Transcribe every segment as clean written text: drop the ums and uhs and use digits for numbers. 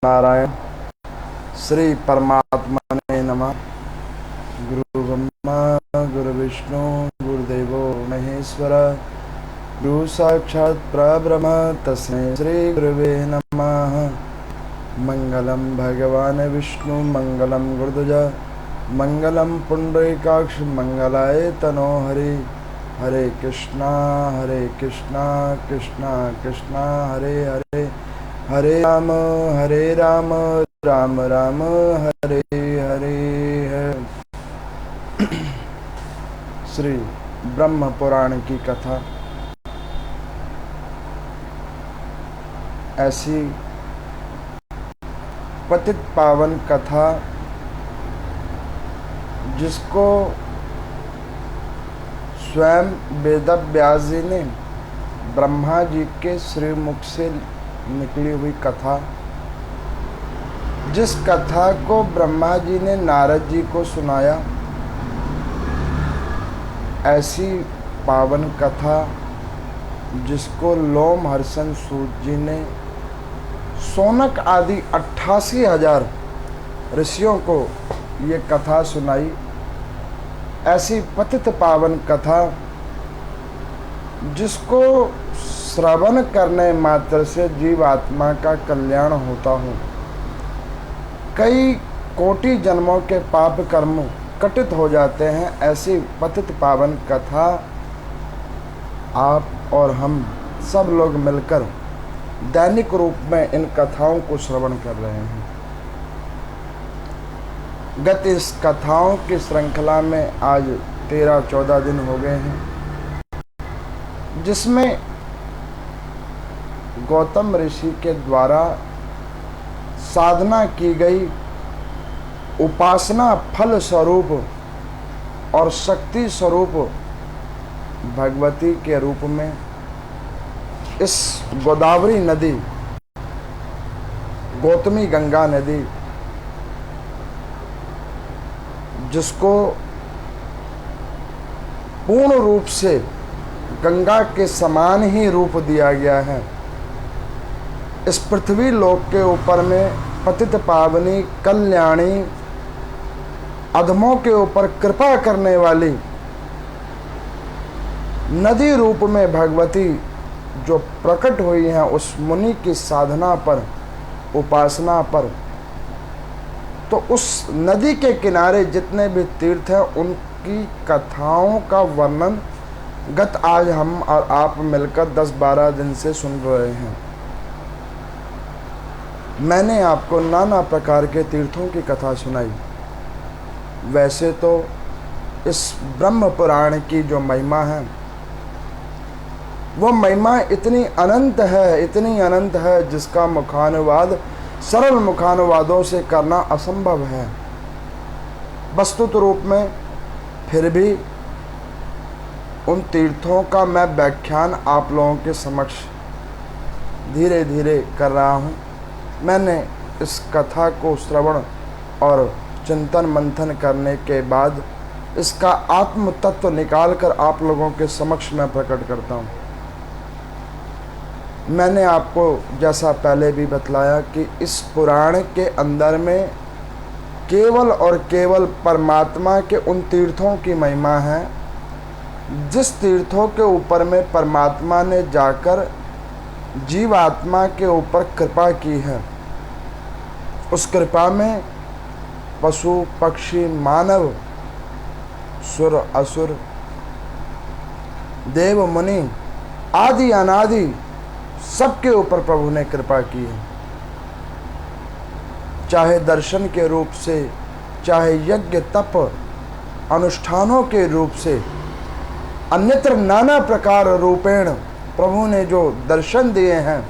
नारायण। श्री परमात्मने नमः। गुरु ब्रह्मा गुरु विष्णु गुरुदेवो महेश्वर, गुरु साक्षात् परब्रह्म तस्मै श्री गुरुवे नमः। मंगलम भगवान विष्णु मंगलम गुरुध्वज मंगलम पुंडरीकाक्ष मंगलाय तनोहरि। हरे कृष्णा कृष्णा कृष्णा हरे हरे, हरे राम राम राम हरे हरे है। श्री ब्रह्म पुराण की कथा ऐसी पतित पावन कथा जिसको स्वयं वेदव्यास जी ने ब्रह्मा जी के श्रीमुख से निकली हुई कथा, जिस कथा को ब्रह्मा जी ने नारद जी को सुनाया, ऐसी पावन कथा जिसको लोमहर्षण सूत जी ने शौनक आदि 88,000 ऋषियों को ये कथा सुनाई। ऐसी पतित पावन कथा जिसको श्रवण करने मात्र से जीवात्मा का कल्याण होता हो, कई कोटि जन्मों के पाप कर्म कटित हो जाते हैं। ऐसी पतित पावन कथा आप और हम सब लोग मिलकर दैनिक रूप में इन कथाओं को श्रवण कर रहे हैं। गत इस कथाओं की श्रृंखला में आज 13-14 दिन हो गए हैं, जिसमें गौतम ऋषि के द्वारा साधना की गई उपासना फल स्वरूप और शक्ति स्वरूप भगवती के रूप में इस गोदावरी नदी, गौतमी गंगा नदी, जिसको पूर्ण रूप से गंगा के समान ही रूप दिया गया है, इस पृथ्वी लोक के ऊपर में पतित पावनी कल्याणी अधमों के ऊपर कृपा करने वाली नदी रूप में भगवती जो प्रकट हुई हैं, उस मुनि की साधना पर, उपासना पर, तो उस नदी के किनारे जितने भी तीर्थ हैं उनकी कथाओं का वर्णन गत आज हम और आप मिलकर 10-12 दिन से सुन रहे हैं। मैंने आपको नाना प्रकार के तीर्थों की कथा सुनाई। वैसे तो इस ब्रह्म पुराण की जो महिमा है, वो महिमा इतनी अनंत है, इतनी अनंत है, जिसका मुखानुवाद सरल मुखानुवादों से करना असंभव है। वस्तुत रूप में फिर भी उन तीर्थों का मैं व्याख्यान आप लोगों के समक्ष धीरे धीरे कर रहा हूँ। मैंने इस कथा को श्रवण और चिंतन मंथन करने के बाद इसका आत्म तत्व निकाल कर आप लोगों के समक्ष मैं प्रकट करता हूँ। मैंने आपको जैसा पहले भी बतलाया कि इस पुराण के अंदर में केवल और केवल परमात्मा के उन तीर्थों की महिमा है, जिस तीर्थों के ऊपर में परमात्मा ने जाकर जीवात्मा के ऊपर कृपा की है। उस कृपा में पशु पक्षी मानव सुर असुर देव मुनि आदि अनादि सबके ऊपर प्रभु ने कृपा की है। चाहे दर्शन के रूप से, चाहे यज्ञ तप अनुष्ठानों के रूप से, अन्यत्र नाना प्रकार रूपेण प्रभु ने जो दर्शन दिए हैं,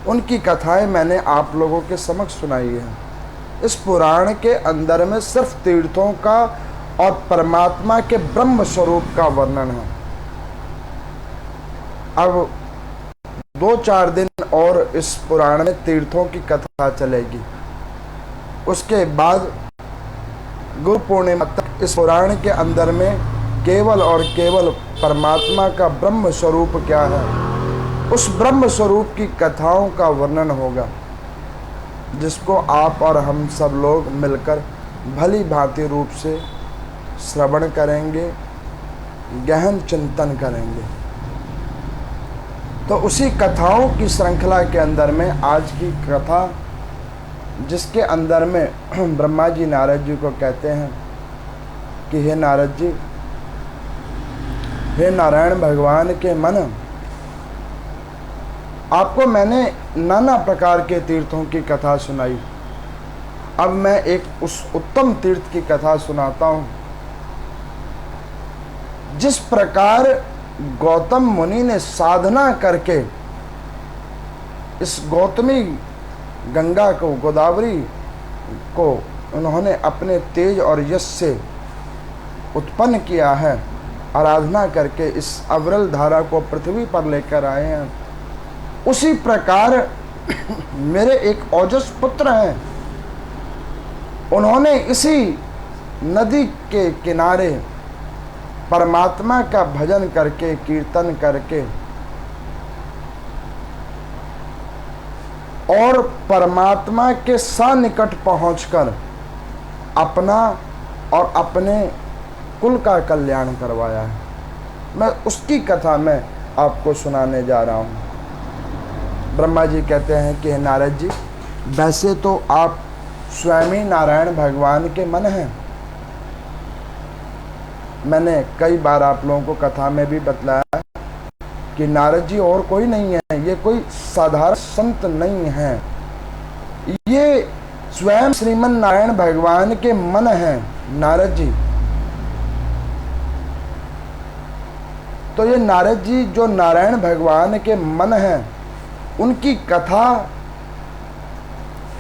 उनकी कथाएं मैंने आप लोगों के समक्ष सुनाई है। इस पुराण के अंदर में सिर्फ तीर्थों का और परमात्मा के ब्रह्म स्वरूप का वर्णन है। अब 2-4 दिन और इस पुराण में तीर्थों की कथा चलेगी। उसके बाद गुरु पूर्णिमा तक इस पुराण के अंदर में केवल और केवल परमात्मा का ब्रह्म स्वरूप क्या है, उस ब्रह्म स्वरूप की कथाओं का वर्णन होगा। जिसको आप और हम सब लोग मिलकर भली भांति रूप से श्रवण करेंगे, गहन चिंतन करेंगे। तो उसी कथाओं की श्रृंखला के अंदर में आज की कथा, जिसके अंदर में ब्रह्मा जी नारद जी को कहते हैं कि हे नारद जी, हे नारायण भगवान के मन, आपको मैंने नाना प्रकार के तीर्थों की कथा सुनाई। अब मैं एक उस उत्तम तीर्थ की कथा सुनाता हूं। जिस प्रकार गौतम मुनि ने साधना करके इस गौतमी गंगा को, गोदावरी को उन्होंने अपने तेज और यश से उत्पन्न किया है, आराधना करके इस अविरल धारा को पृथ्वी पर लेकर आए हैं, उसी प्रकार मेरे एक ओजस पुत्र हैं, उन्होंने इसी नदी के किनारे परमात्मा का भजन करके, कीर्तन करके और परमात्मा के सनिकट पहुंचकर अपना और अपने कुल का कल्याण करवाया है। मैं उसकी कथा में आपको सुनाने जा रहा हूं। ब्रह्मा जी कहते हैं कि नारद जी, वैसे तो आप स्वयं ही नारायण भगवान के मन हैं। मैंने कई बार आप लोगों को कथा में भी बतलाया कि नारद जी और कोई नहीं है, ये कोई साधारण संत नहीं है, ये स्वयं श्रीमन नारायण भगवान के मन हैं नारद जी। तो ये नारद जी जो नारायण भगवान के मन हैं, उनकी कथा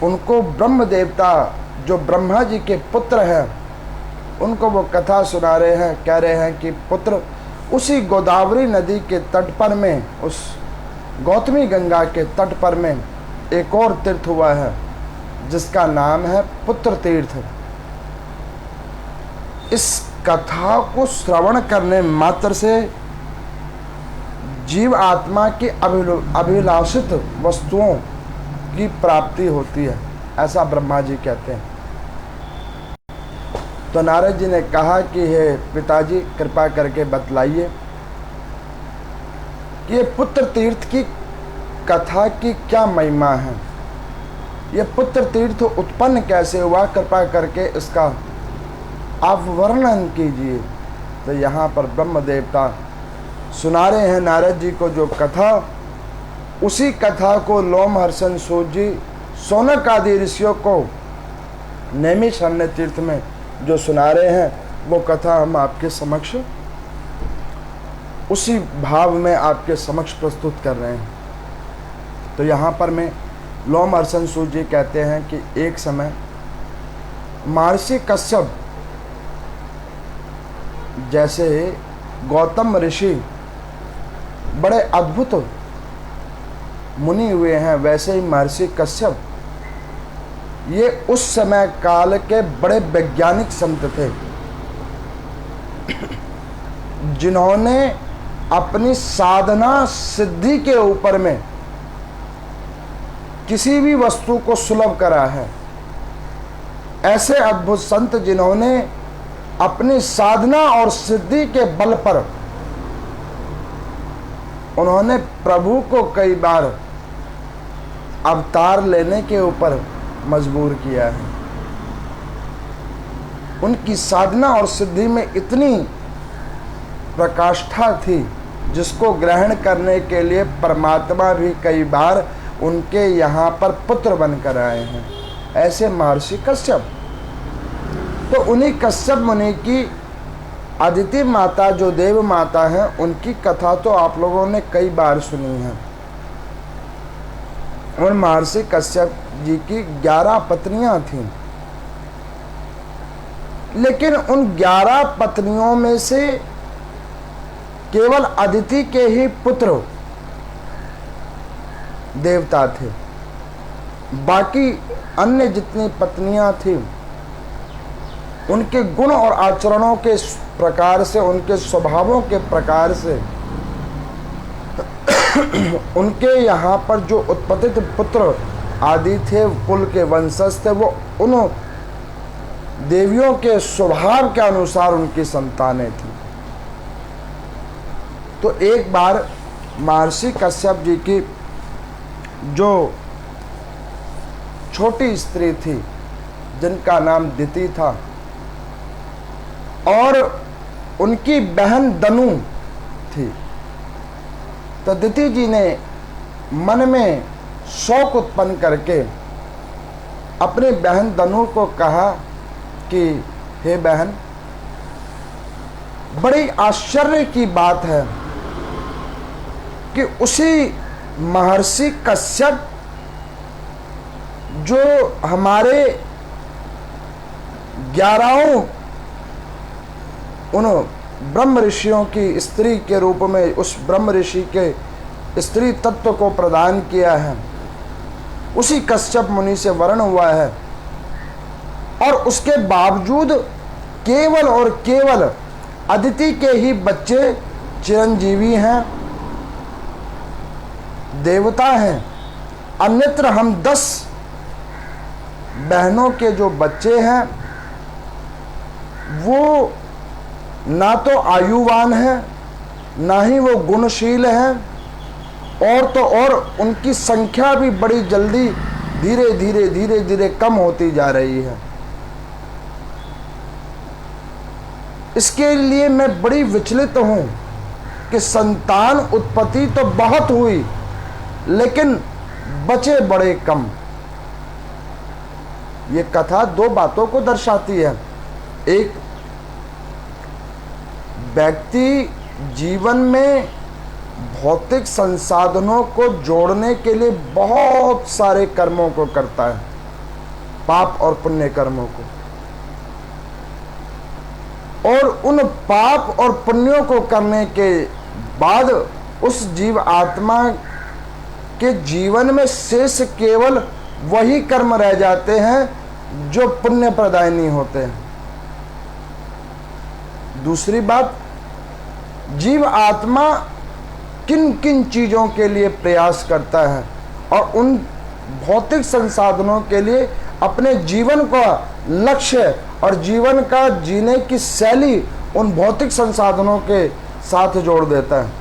उनको ब्रह्म देवता जो ब्रह्मा जी के पुत्र हैं, उनको वो कथा सुना रहे हैं। कह रहे हैं कि पुत्र, उसी गोदावरी नदी के तट पर में, उस गौतमी गंगा के तट पर में एक और तीर्थ हुआ है जिसका नाम है पुत्र तीर्थ। इस कथा को श्रवण करने मात्र से जीव आत्मा की अभिलाषित वस्तुओं की प्राप्ति होती है, ऐसा ब्रह्मा जी कहते हैं। तो नारद जी ने कहा कि हे पिताजी, कृपा करके बतलाइए कि ये पुत्र तीर्थ की कथा की क्या महिमा है, ये पुत्र तीर्थ उत्पन्न कैसे हुआ, कृपा करके इसका आप वर्णन कीजिए। तो यहाँ पर ब्रह्म देवता सुना रहे हैं नारद जी को जो कथा, उसी कथा को लोमहर्षण सूत जी सौनक आदि ऋषियों को नैमिषारण्य तीर्थ में जो सुना रहे हैं, वो कथा हम आपके समक्ष उसी भाव में आपके समक्ष प्रस्तुत कर रहे हैं। तो यहाँ पर में लोमहर्षण सूत जी कहते हैं कि एक समय महर्षि कश्यप जैसे गौतम ऋषि बड़े अद्भुत मुनि हुए हैं, वैसे ही महर्षि कश्यप ये उस समय काल के बड़े वैज्ञानिक संत थे, जिन्होंने अपनी साधना सिद्धि के ऊपर में किसी भी वस्तु को सुलभ करा है। ऐसे अद्भुत संत जिन्होंने अपनी साधना और सिद्धि के बल पर उन्होंने प्रभु को कई बार अवतार लेने के ऊपर मजबूर किया है। उनकी साधना और सिद्धि में इतनी प्रकाष्ठा थी, जिसको ग्रहण करने के लिए परमात्मा भी कई बार उनके यहाँ पर पुत्र बनकर आए हैं, ऐसे महर्षि कश्यप। तो उन्हीं कश्यप मुनि की अदिति माता जो देव माता हैं, उनकी कथा तो आप लोगों ने कई बार सुनी है। उन महर्षि कश्यप जी की 11 पत्नियां थीं, लेकिन उन 11 पत्नियों में से केवल अदिति के ही पुत्र देवता थे। बाकी अन्य जितनी पत्नियां थीं, उनके गुण और आचरणों के प्रकार से, उनके स्वभावों के प्रकार से उनके यहाँ पर जो उत्पत्तित पुत्र आदि थे, कुल के वंशज थे, वो उन देवियों के स्वभाव के अनुसार उनकी संतानें थी। तो एक बार महर्षि कश्यप जी की जो छोटी स्त्री थी, जिनका नाम दिति था, और उनकी बहन दनु थी, तो दिति जी ने मन में शौक उत्पन्न करके अपनी बहन दनु को कहा कि हे बहन, बड़ी आश्चर्य की बात है कि उसी महर्षि कश्यप जो हमारे 11 उन ब्रह्म ऋषियों की स्त्री के रूप में उस ब्रह्म ऋषि के स्त्री तत्व को प्रदान किया है, उसी कश्यप मुनि से वर्ण हुआ है, और उसके बावजूद केवल और केवल अदिति के ही बच्चे चिरंजीवी हैं, देवता हैं। अन्यत्र हम 10 बहनों के जो बच्चे हैं वो ना तो आयुवान हैं, ना ही वो गुणशील हैं, और तो और उनकी संख्या भी बड़ी जल्दी धीरे धीरे कम होती जा रही है। इसके लिए मैं बड़ी विचलित हूं कि संतान उत्पत्ति तो बहुत हुई, लेकिन बचे बड़े कम। ये कथा 2 बातों को दर्शाती है। एक, व्यक्ति जीवन में भौतिक संसाधनों को जोड़ने के लिए बहुत सारे कर्मों को करता है, पाप और पुण्य कर्मों को, और उन पाप और पुण्यों को करने के बाद उस जीव आत्मा के जीवन में शेष केवल वही कर्म रह जाते हैं जो पुण्य प्रदायनी होते हैं। दूसरी बात, जीव आत्मा किन किन चीजों के लिए प्रयास करता है, और उन भौतिक संसाधनों के लिए अपने जीवन का लक्ष्य और जीवन का जीने की शैली उन भौतिक संसाधनों के साथ जोड़ देता है,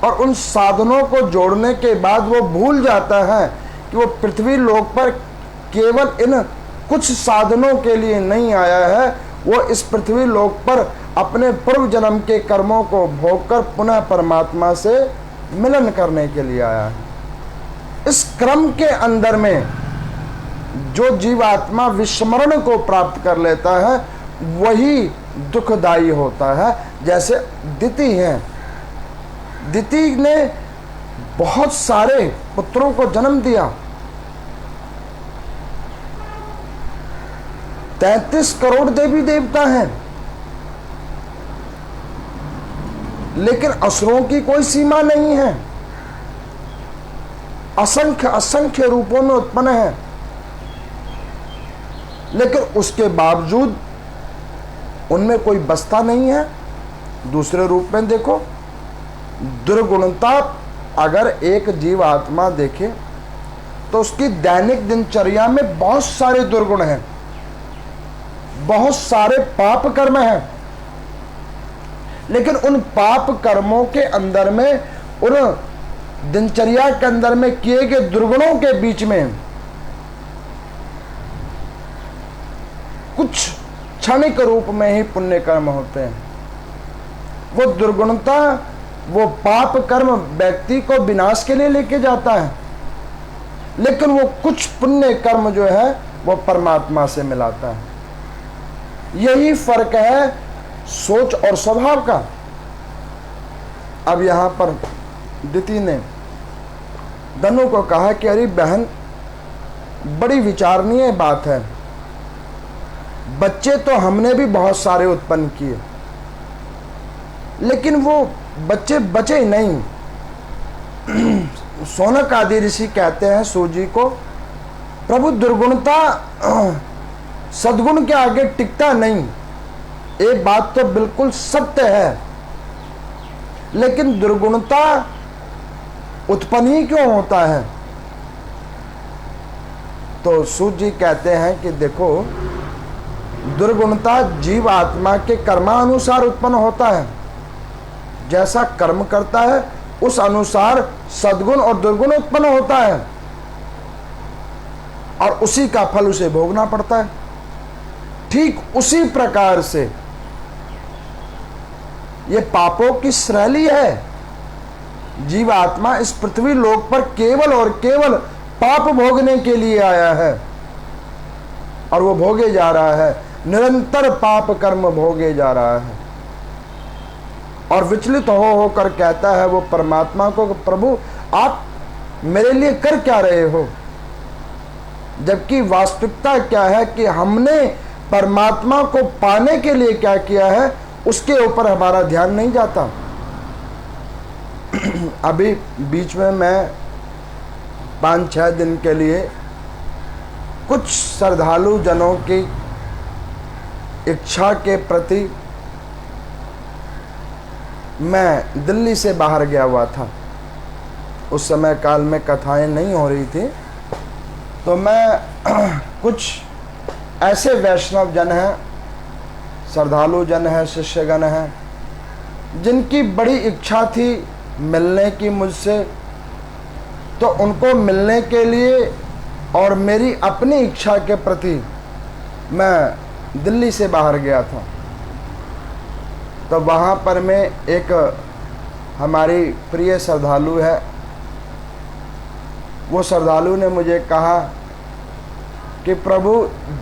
और उन साधनों को जोड़ने के बाद वो भूल जाता है कि वो पृथ्वी लोक पर केवल इन कुछ साधनों के लिए नहीं आया है, वो इस पृथ्वी लोक पर अपने पूर्व जन्म के कर्मों को भोगकर पुनः परमात्मा से मिलन करने के लिए आया है। इस क्रम के अंदर में जो जीवात्मा विस्मरण को प्राप्त कर लेता है वही दुखदायी होता है। जैसे दिति हैं, दिति ने बहुत सारे पुत्रों को जन्म दिया, 33 करोड़ देवी देवता हैं, लेकिन असुरों की कोई सीमा नहीं है, असंख्य असंख्य रूपों में उत्पन्न है, लेकिन उसके बावजूद उनमें कोई बसता नहीं है। दूसरे रूप में देखो, दुर्गुणता अगर एक जीव आत्मा देखे तो उसकी दैनिक दिनचर्या में बहुत सारे दुर्गुण हैं, बहुत सारे पाप कर्म हैं, लेकिन उन पाप कर्मों के अंदर में, उन दिनचर्या के अंदर में किए गए दुर्गुणों के बीच में कुछ क्षणिक रूप में ही पुण्य कर्म होते हैं। वो दुर्गुणता, वो पाप कर्म व्यक्ति को विनाश के लिए लेके जाता है, लेकिन वो कुछ पुण्य कर्म जो है वो परमात्मा से मिलाता है। यही फर्क है सोच और स्वभाव का। अब यहां पर दिति ने दनु को कहा कि अरे बहन, बड़ी विचारणीय बात है, बच्चे तो हमने भी बहुत सारे उत्पन्न किए, लेकिन वो बच्चे बचे नहीं। सोनक आदि ऋषि कहते हैं सूजी को, प्रभु दुर्गुणता सद्गुण के आगे टिकता नहीं। एक बात तो बिल्कुल सत्य है, लेकिन दुर्गुणता उत्पन्न ही क्यों होता है? तो सूत जी कहते हैं कि देखो, दुर्गुणता जीव आत्मा के कर्मानुसार उत्पन्न होता है। जैसा कर्म करता है उस अनुसार सद्गुण और दुर्गुण उत्पन्न होता है, और उसी का फल उसे भोगना पड़ता है। ठीक उसी प्रकार से ये पापों की श्रेणी है। जीव आत्मा इस पृथ्वी लोक पर केवल और केवल पाप भोगने के लिए आया है, और वो भोगे जा रहा है, निरंतर पाप कर्म भोगे जा रहा है। और विचलित हो होकर कहता है वो परमात्मा को, प्रभु आप मेरे लिए कर क्या रहे हो? जबकि वास्तविकता क्या है कि हमने परमात्मा को पाने के लिए क्या किया है, उसके ऊपर हमारा ध्यान नहीं जाता। अभी बीच में मैं 5-6 दिन के लिए कुछ श्रद्धालु जनों की इच्छा के प्रति मैं दिल्ली से बाहर गया हुआ था। उस समय काल में कथाएं नहीं हो रही थी, तो मैं कुछ ऐसे वैष्णव जन हैं, श्रद्धालु जन हैं, शिष्यगण हैं, जिनकी बड़ी इच्छा थी मिलने की मुझसे, तो उनको मिलने के लिए और मेरी अपनी इच्छा के प्रति मैं दिल्ली से बाहर गया था। तो वहाँ पर मैं एक हमारी प्रिय श्रद्धालु है, वो श्रद्धालु ने मुझे कहा कि प्रभु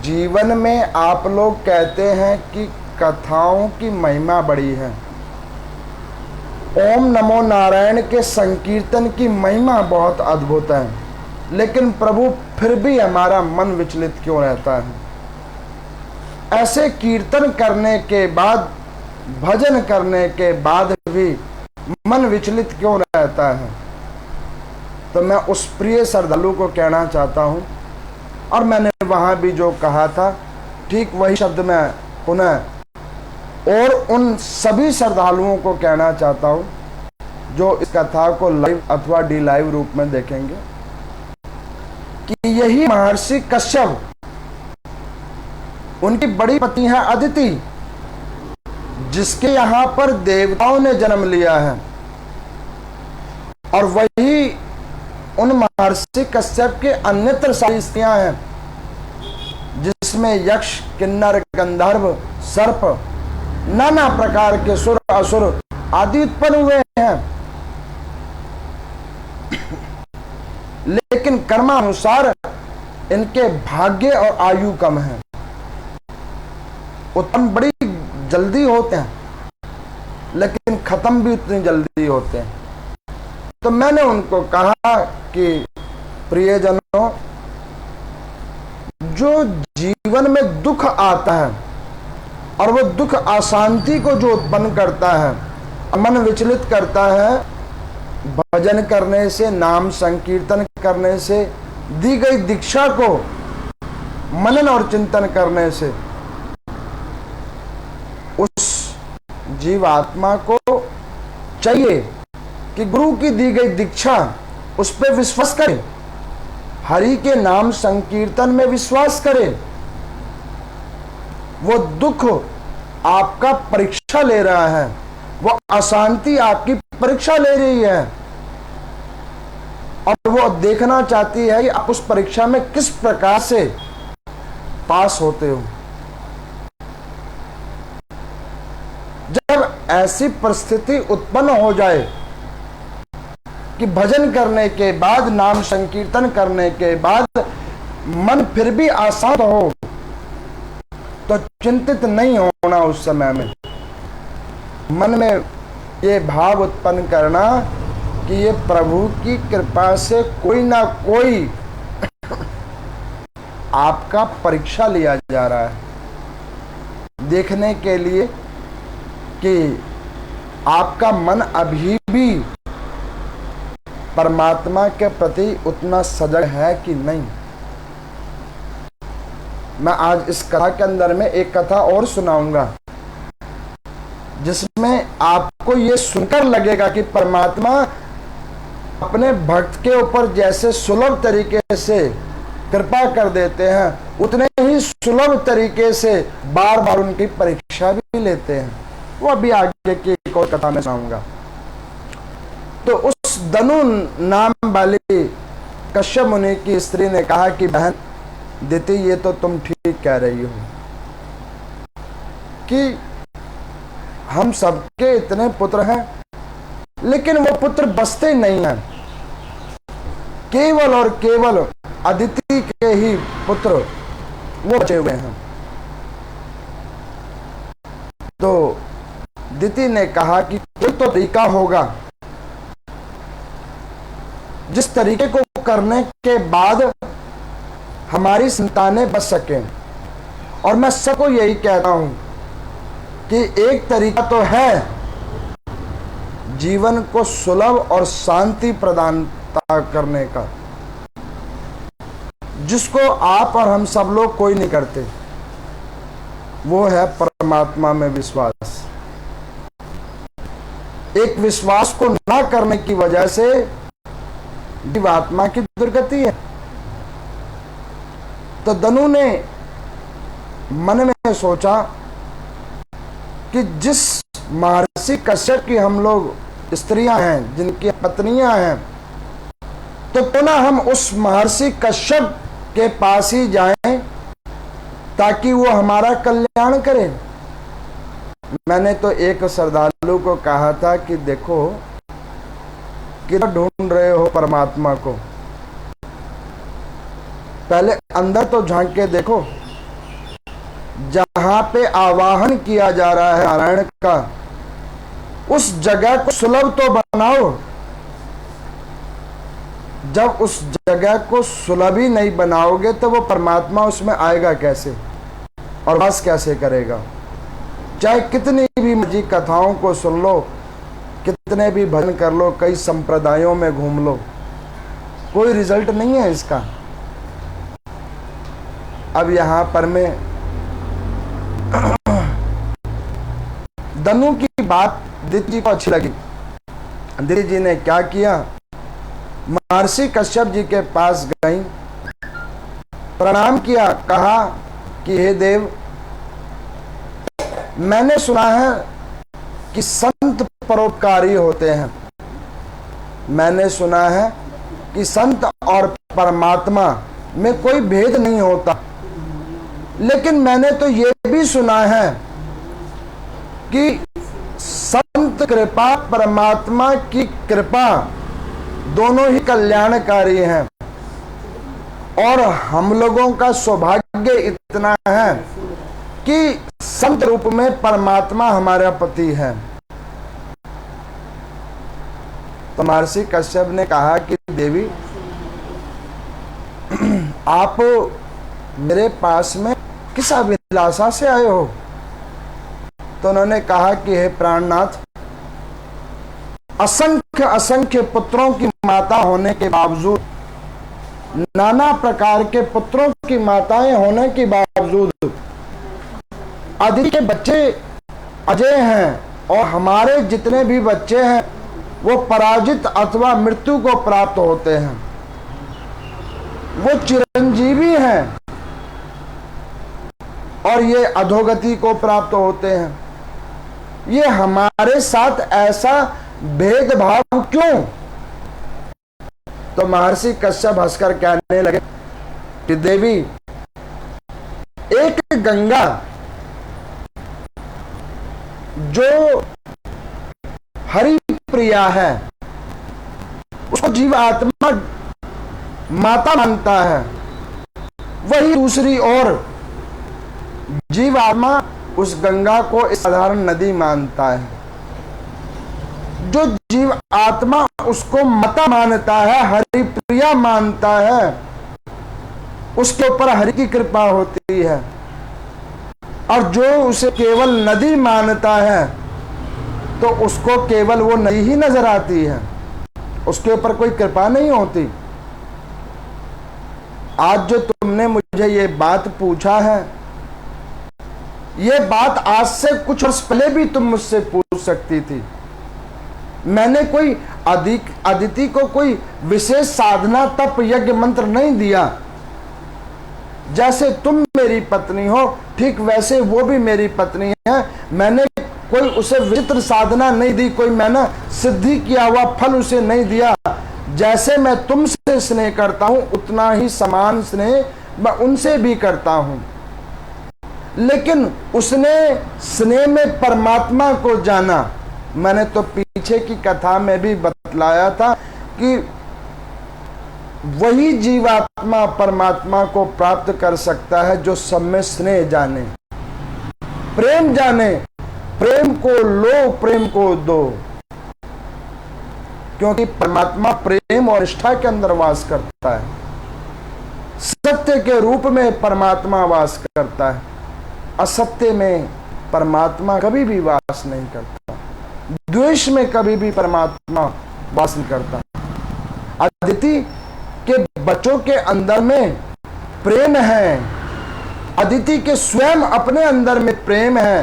जीवन में आप लोग कहते हैं कि कथाओं की महिमा बड़ी है, ओम नमो नारायण के संकीर्तन की महिमा बहुत अद्भुत है, लेकिन प्रभु फिर भी हमारा मन विचलित क्यों रहता है? ऐसे कीर्तन करने के बाद, भजन करने के बाद भी मन विचलित क्यों रहता है? तो मैं उस प्रिय श्रद्धालु को कहना चाहता हूँ, और मैंने वहाँ भी जो कहा था ठीक वही शब्द मैं पुनः और उन सभी श्रद्धालुओं को कहना चाहता हूँ जो इस कथा को लाइव अथवा डी लाइव रूप में देखेंगे, कि यही महर्षि कश्यप, उनकी बड़ी पत्नी है अदिति, जिसके यहाँ पर देवताओं ने जन्म लिया है, और वही उन महर्षि कश्यप के अन्यत्र सारी स्त्रियां हैं, जिसमें यक्ष, किन्नर, गंधर्व, सर्प, नाना प्रकार के सुर, असुर आदि उत्पन्न हुए हैं। लेकिन कर्मानुसार इनके भाग्य और आयु कम है, उत्पन्न बड़ी जल्दी होते हैं लेकिन खत्म भी उतनी जल्दी होते हैं। तो मैंने उनको कहा कि प्रियजनों, जो जीवन में दुख आता है और वो दुख अशांति को जो उत्पन्न करता है, मन विचलित करता है, भजन करने से, नाम संकीर्तन करने से, दी गई दीक्षा को मनन और चिंतन करने से उस जीवात्मा को चाहिए कि गुरु की दी गई दीक्षा उस पर विश्वास करें, हरि के नाम संकीर्तन में विश्वास करें। वो दुख आपका परीक्षा ले रहा है, वो अशांति आपकी परीक्षा ले रही है, और वो देखना चाहती है कि आप उस परीक्षा में किस प्रकार से पास होते हो। जब ऐसी परिस्थिति उत्पन्न हो जाए कि भजन करने के बाद, नाम संकीर्तन करने के बाद मन फिर भी अशांत हो, तो चिंतित नहीं होना। उस समय में मन में ये भाव उत्पन्न करना कि ये प्रभु की कृपा से कोई ना कोई आपका परीक्षा लिया जा रहा है, देखने के लिए कि आपका मन अभी भी परमात्मा के प्रति उतना सजग है कि नहीं। मैं आज इस कथा के अंदर में एक कथा और सुनाऊंगा, जिसमें आपको ये सुनकर लगेगा कि परमात्मा अपने भक्त के ऊपर जैसे सुलभ तरीके से कृपा कर देते हैं, उतने ही सुलभ तरीके से बार बार उनकी परीक्षा भी लेते हैं। वो अभी आगे की एक और कथा में सुनाऊंगा। तो उस दनु नाम वाली कश्यप मुनि की स्त्री ने कहा कि बहन दिति, ये तो तुम ठीक कह रही हो कि हम सबके इतने पुत्र हैं, लेकिन वो पुत्र बसते नहीं हैं। केवल और केवल अदिति के ही पुत्र वो बचे हुए हैं। तो दिति ने कहा कि कोई तो तरीका होगा जिस तरीके को करने के बाद हमारी संतानें बच सकें। और मैं सबको यही कहता हूं कि एक तरीका तो है जीवन को सुलभ और शांति प्रदान करने का, जिसको आप और हम सब लोग कोई नहीं करते, वो है परमात्मा में विश्वास। एक विश्वास को ना करने की वजह से जीवात्मा की दुर्गति है। तो दनु ने मन में सोचा कि जिस महर्षि कश्यप की हम लोग स्त्रियां हैं, जिनकी पत्नियां हैं, तो पुनः हम उस महर्षि कश्यप के पास ही जाएं ताकि वो हमारा कल्याण करे। मैंने तो एक श्रद्धालु को कहा था कि देखो किधर ढूंढ रहे हो परमात्मा को, पहले अंदर तो झांक के देखो। जहां पे आवाहन किया जा रहा है नारायण का, उस जगह को सुलभ तो बनाओ। जब उस जगह को सुलभ ही नहीं बनाओगे तो वो परमात्मा उसमें आएगा कैसे और वास कैसे करेगा। चाहे कितनी भी मर्जी कथाओं को सुन लो, कितने भी भजन कर लो, कई संप्रदायों में घूम लो, कोई रिजल्ट नहीं है इसका। अब यहां पर मैं दनु की बात दिति जी को अच्छी लगी। दिति जी ने क्या किया, महर्षि कश्यप जी के पास गई, प्रणाम किया, कहा कि हे देव, मैंने सुना है कि संत परोपकारी होते हैं। मैंने सुना है कि संत और परमात्मा में कोई भेद नहीं होता, लेकिन मैंने तो ये भी सुना है कि संत कृपा, परमात्मा की कृपा दोनों ही कल्याणकारी हैं। और हम लोगों का सौभाग्य इतना है कि संत रूप में परमात्मा हमारा पति है। तो महर्षि कश्यप ने कहा कि देवी, आप मेरे पास में किस अभिलाषा से आए हो? तो उन्होंने कहा कि हे प्राणनाथ, असंख्य असंख्य पुत्रों की माता होने के बावजूद, नाना प्रकार के पुत्रों की माताएं होने के बावजूद अदिति के बच्चे अजय हैं और हमारे जितने भी बच्चे हैं वो पराजित अथवा मृत्यु को प्राप्त होते हैं। वो चिरंजीवी हैं और ये अधोगति को प्राप्त होते हैं। ये हमारे साथ ऐसा भेदभाव क्यों? तो महर्षि कश्यप हंसकर कहने लगे कि देवी, एक गंगा जो हरि प्रिया है उसको जीव आत्मा माता मानता है, वही दूसरी ओर जीव आत्मा उस गंगा को एक साधारण नदी मानता है। जो जीव आत्मा उसको माता मानता है, हरि प्रिया मानता है, उसके ऊपर हरि की कृपा होती है। और जो उसे केवल नदी मानता है तो उसको केवल वो नदी ही नजर आती है, उसके ऊपर कोई कृपा नहीं होती। आज जो तुमने मुझे ये बात पूछा है, ये बात आज से कुछ वर्ष पहले भी तुम मुझसे पूछ सकती थी। मैंने कोई अदिति को कोई विशेष साधना, तप, यज्ञ, मंत्र नहीं दिया। जैसे तुम मेरी पत्नी हो ठीक वैसे वो भी मेरी पत्नी है। मैंने कोई उसे विचित्र साधना नहीं दी, कोई मैंने सिद्धि किया हुआ फल उसे नहीं दिया। जैसे मैं तुमसे स्नेह करता हूं उतना ही समान स्नेह मैं उनसे भी करता हूं। लेकिन उसने स्नेह में परमात्मा को जाना। मैंने तो पीछे की कथा में भी बतलाया था कि वही जीवात्मा परमात्मा को प्राप्त कर सकता है जो सब में स्नेह जाने, प्रेम जाने। प्रेम को लो, प्रेम को दो, क्योंकि परमात्मा प्रेम और निष्ठा के अंदर वास करता है। सत्य के रूप में परमात्मा वास करता है, असत्य में परमात्मा कभी भी वास नहीं करता, द्वेष में कभी भी परमात्मा वास नहीं करता। अदिति के बच्चों के अंदर में प्रेम है, अदिति के स्वयं अपने अंदर में प्रेम है,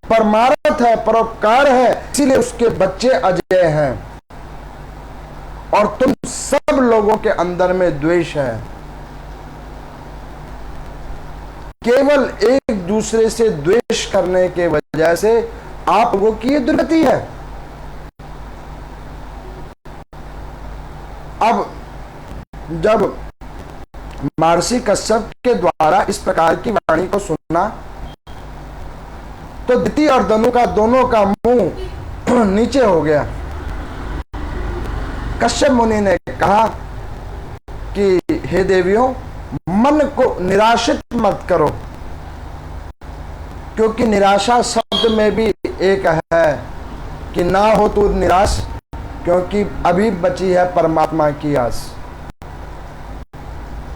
परमार्थ है, परोपकार है, इसीलिए उसके बच्चे अजय हैं। और तुम सब लोगों के अंदर में द्वेष है, केवल एक दूसरे से द्वेष करने के वजह से आप लोगों की ये दुर्गति है। अब जब महर्षि कश्यप के द्वारा इस प्रकार की वाणी को सुना तो दिति और धनु का दोनों का मुंह नीचे हो गया। कश्यप मुनि ने कहा कि हे देवियों, मन को निराशित मत करो, क्योंकि निराशा शब्द में भी एक है कि ना हो तू निराश, क्योंकि अभी बची है परमात्मा की आस।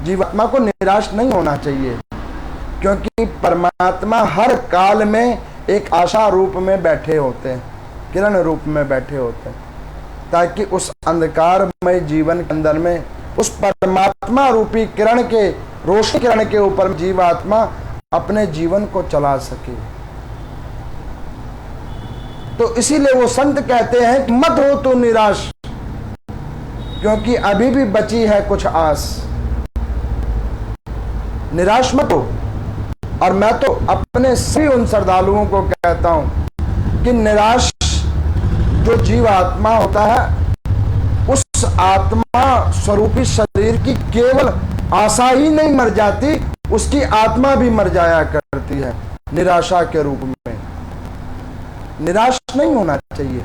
जीवात्मा को निराश नहीं होना चाहिए, क्योंकि परमात्मा हर काल में एक आशा रूप में बैठे होते हैं, किरण रूप में बैठे होते हैं, ताकि उस अंधकारमय जीवन के अंदर में उस परमात्मा रूपी किरण के, रोशनी किरण के ऊपर जीवात्मा अपने जीवन को चला सके। तो इसीलिए वो संत कहते हैं कि मत हो तो निराश, क्योंकि अभी भी बची है कुछ आस। निराश मत हो। और मैं तो अपने सभी उन श्रद्धालुओं को कहता हूं कि निराश जो जीव आत्मा होता है, उस आत्मा स्वरूपी शरीर की केवल आशा ही नहीं मर जाती, उसकी आत्मा भी मर जाया करती है निराशा के रूप में। निराश नहीं होना चाहिए।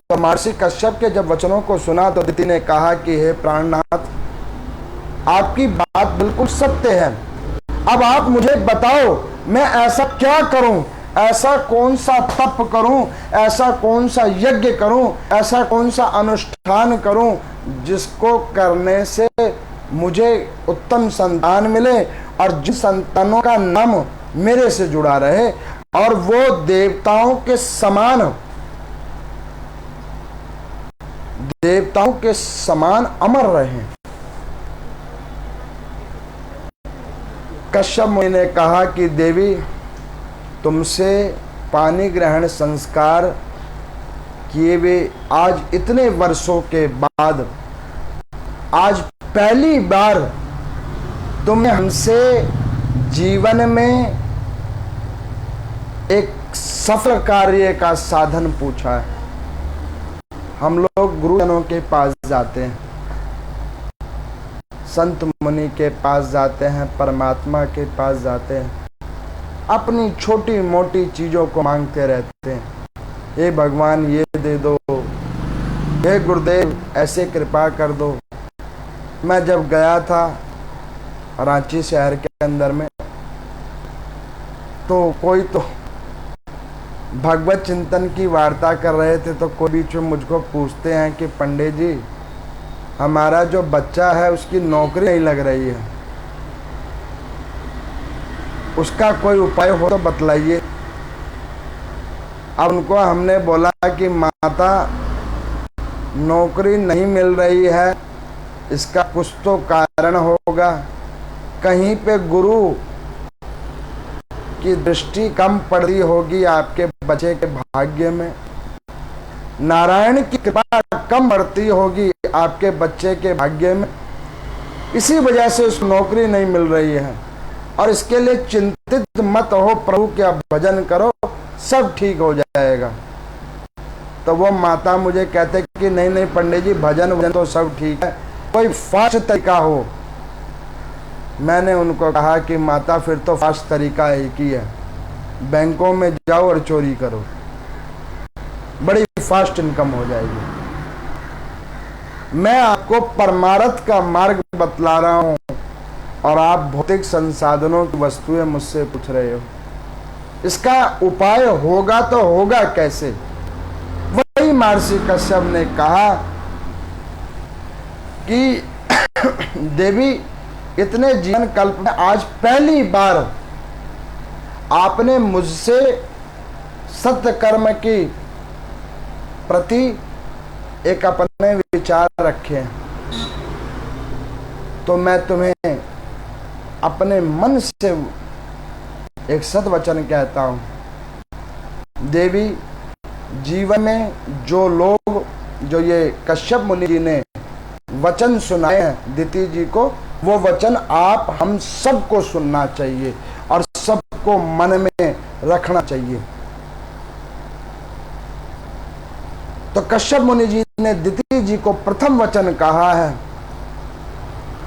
तो महर्षि कश्यप के जब वचनों को सुना तो दिति ने कहा कि हे प्राणनाथ, आपकी बात बिल्कुल सत्य है। अब आप मुझे बताओ मैं ऐसा क्या करूं, ऐसा कौन सा तप करूं, ऐसा कौन सा यज्ञ करूं, ऐसा कौन सा अनुष्ठान करूं जिसको करने से मुझे उत्तम संतान मिले और जिन संतानों का नाम मेरे से जुड़ा रहे और वो देवताओं के समान अमर रहे। कश्यप मुनि ने कहा कि देवी, तुमसे पानी ग्रहण संस्कार किए हुए आज इतने वर्षों के बाद आज पहली बार तुमने हमसे जीवन में एक सफल कार्य का साधन पूछा है। हम लोग गुरुजनों के पास जाते हैं, संत मुनि के पास जाते हैं, परमात्मा के पास जाते हैं, अपनी छोटी मोटी चीज़ों को मांगते रहते हैं। हे भगवान ये दे दो, हे गुरुदेव ऐसे कृपा कर दो। मैं जब गया था रांची शहर के अंदर में, तो कोई तो भगवत चिंतन की वार्ता कर रहे थे, तो कोई बीच में मुझको पूछते हैं कि पंडित जी, हमारा जो बच्चा है उसकी नौकरी नहीं लग रही है, उसका कोई उपाय हो तो बतलाइए। अब उनको हमने बोला कि माता, नौकरी नहीं मिल रही है, इसका कुछ तो कारण होगा। कहीं पे गुरु की दृष्टि कम पड़ रही होगी आपके बच्चे के भाग्य में, नारायण की कृपा कम बढ़ती होगी आपके बच्चे के भाग्य में, इसी वजह से उसको नौकरी नहीं मिल रही है, और इसके लिए चिंतित मत हो, प्रभु का भजन करो, सब ठीक हो जाएगा। तो वो माता मुझे कहते कि नहीं नहीं पंडित जी, भजन तो सब ठीक है, कोई फास्ट तरीका हो। मैंने उनको कहा कि माता फिर तो फास्ट तरीका एक ही है, बैंकों में जाओ और चोरी करो, बड़ी फास्ट इनकम हो जाएगी। मैं आपको परमार्थ का मार्ग बतला रहा हूं और आप भौतिक संसाधनों की वस्तुएं मुझसे पूछ रहे हो। इसका उपाय होगा तो होगा कैसे? वही महर्षि कश्यप ने कहा कि देवी, इतने जीवन कल्प में आज पहली बार आपने मुझसे सत्य कर्म की प्रति एक अपने विचार रखे हैं, तो मैं तुम्हें अपने मन से एक सद्वचन कहता हूं। देवी, जीवन में जो ये कश्यप मुनि जी ने वचन सुनाए हैं दिति जी को, वो वचन आप हम सबको सुनना चाहिए और सबको मन में रखना चाहिए। तो कश्यप मुनि जी ने दिति जी को प्रथम वचन कहा है